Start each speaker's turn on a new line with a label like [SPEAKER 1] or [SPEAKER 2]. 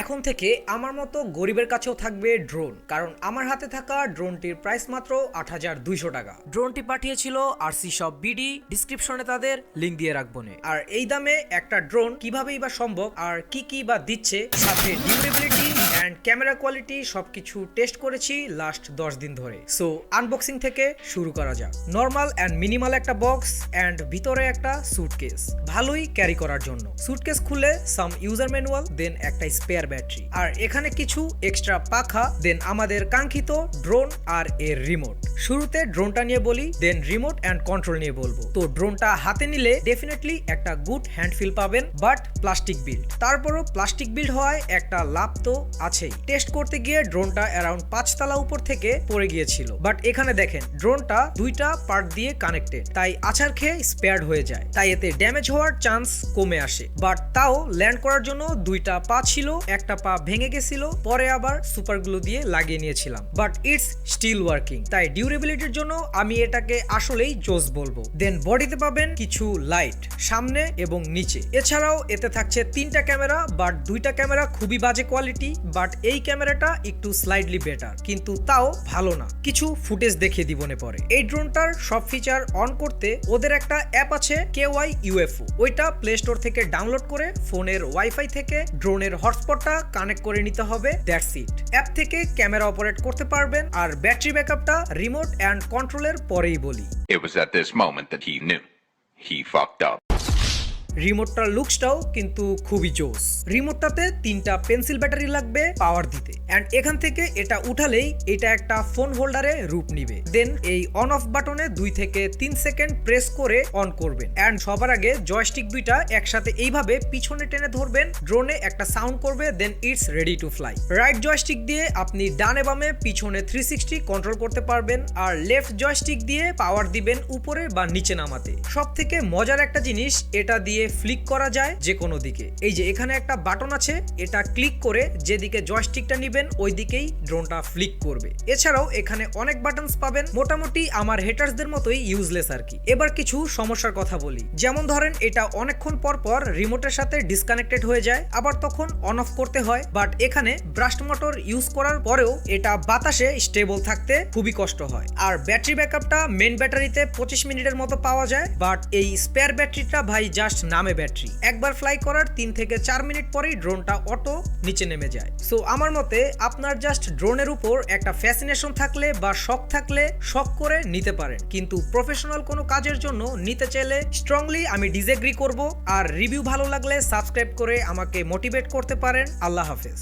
[SPEAKER 1] এখন থেকে আমার মতো গরিবের কাছেও থাকবে ড্রোন, কারণ আমার হাতে থাকা ড্রোনটির প্রাইস মাত্র ৮,২০০ টাকা। ড্রোনটি পাঠিয়েছিল আরসি শপ বিডি, ডিসক্রিপশনে তাদের লিংক দিয়ে রাখবো নে। আর এই দামে একটা ড্রোন কিভাবেই বা সম্ভব, আর কি বা দিচ্ছে, সাথে ডিউরেবিলিটি অ্যান্ড ক্যামেরা কোয়ালিটি সবকিছু টেস্ট করেছি লাস্ট 10 দিন ধরে। সো আনবক্সিং থেকে শুরু করা যাক। নর্মাল অ্যান্ড মিনিমাল একটা বক্স অ্যান্ড ভিতরে একটা সুটকেস, ভালোই ক্যারি করার জন্য। সুটকেস খুলে সাম ইউজার ম্যানুয়াল, দেন একটা স্পেয়ার ব্যাটারি, আর এখানে কিছু এক্সট্রা পাখা, দেন আমাদের কাঙ্ক্ষিত ড্রোন আর এর রিমোট। শুরুতে ড্রোনটা নিয়ে বলি, দেন রিমোট অ্যান্ড কন্ট্রোল নিয়ে বলবো। তো ড্রোনটা হাতে নিলে ডেফিনেটলি একটা গুড হ্যান্ড ফিল পাবেন, বাট প্লাস্টিক বিল্ড। তারপরও প্লাস্টিক বিল্ড হওয়ায় একটা লাভ তো আছেই। টেস্ট করতে গিয়ে ড্রোনটা অ্যারাউন্ড 5 তলা উপর থেকে পড়ে গিয়েছিল, বাট এখানে দেখেন ড্রোনটা দুইটা পার্ট দিয়ে কানেক্টেড, তাই আছাড় খেয়ে স্পেয়ার্ড হয়ে যায়, তাই এতে ড্যামেজ হওয়ার চান্স কমে আসে। বাট তাও ল্যান্ড করার জন্য দুইটা পা ছিল, একটা পা ভেঙে গেছিল, পরে আবার সুপার গ্লু দিয়ে লাগিয়ে নিয়েছিলাম, বাট ইটস স্টিল ওয়ার্কিং। তাই ডিউরেবিলিটির জন্য আমি এটাকে আসলেই জোস বলবো। দেন বডিতে পাবেন কিছু লাইট সামনে এবং নিচে। এছাড়াও এতে থাকছে 3টা ক্যামেরা, বাট 2টা ক্যামেরা খুবই বাজে কোয়ালিটি, বাট এই ক্যামেরাটা একটু স্লাইডলি বেটার, কিন্তু তাও ভালো না। কিছু ফুটেজ দেখিয়ে দিবনে পরে। এই ড্রোনটার সব ফিচার অন করতে ওদের একটা অ্যাপ আছে, KY UFO। ওইটা প্লে স্টোর থেকে ডাউনলোড করে ফোনের ওয়াইফাই থেকে ড্রোনের হটস্পটটা কানেক্ট করে নিতে হবে, দ্যাটস ইট। অ্যাপ থেকে ক্যামেরা অপারেট করতে পারবেন। আর ব্যাটারি ব্যাকআপটা রিমোট অ্যান্ড কন্ট্রোলের পরেই বলি।
[SPEAKER 2] It was at this moment that he knew he fucked up.
[SPEAKER 1] রিমোটটার লুকসটাও কিন্তু খুবই জোস। রিমোটটাতে 3টা পেন্সিল ব্যাটারি লাগবে পাওয়ার দিতে, অ্যান্ড এখান থেকে এটা উঠালেই এটা একটা ফোন হোল্ডারে রূপ নিবে। দেন এই অন অফ বাটনে 2 থেকে 3 সেকেন্ড প্রেস করে অন করবেন, অ্যান্ড সবার আগে জয়স্টিক দুইটা একসাথে এইভাবে পিছনে টেনে ধরবেন, ড্রোনে একটা সাউন্ড করবে, then it's ready to fly. Right joystick দিয়ে আপনি ডানে বামে পিছনে 360 কন্ট্রোল করতে পারবেন, আর লেফট জয়স্টিক দিয়ে পাওয়ার দিবেন উপরে বা নিচে নামাতে। সব থেকে মজার একটা জিনিস, এটা দিয়ে ফ্লিক করা যায় যে কোনো দিকে। এই যে এখানে একটা বাটন আছে, এটা ক্লিক করে যেদিকে জয়স্টিকটা নিবেন ওই দিকেই ড্রোনটা ফ্লিক করবে। এছাড়াও এখানে অনেক বাটনস পাবেন, মোটামুটি আমার হেটার্সদের মতোই ইউজলেস আর কি। এবার কিছু সমস্যার কথা বলি, যেমন ধরেন এটা অনেকক্ষণ পর পর রিমোটের সাথে ডিসকানেক্টেড হয়ে যায়, আবার তখন অন অফ করতে হয়। বাট এখানে ব্রাস্ট মোটর ইউজ করার পরেও এটা বাতাসে স্টেবল থাকতে খুবই কষ্ট হয়। আর ব্যাটারি ব্যাকআপটা মেন ব্যাটারিতে 25 মিনিটের মতো পাওয়া যায়, বাট এই স্পেয়ার ব্যাটারিটা ভাই জাস্ট নামে ব্যাটারি। একবার ফ্লাই করার 3 থেকে 4 মিনিট পরেই ড্রোনটা অটো নিচে নেমে যায়। সো আমার মতে আপনার জাস্ট ড্রোনের উপর একটা ফ্যাসিনেশন থাকলে বা শখ থাকলে শখ করে নিতে পারেন, কিন্তু প্রফেশনাল কোনো কাজের জন্য নিতে চাইলে স্ট্রংলি আমি ডিসএগ্রি করব। আর রিভিউ ভালো লাগলে সাবস্ক্রাইব করে আমাকে মোটিভেট করতে পারেন। আল্লাহ হাফেজ।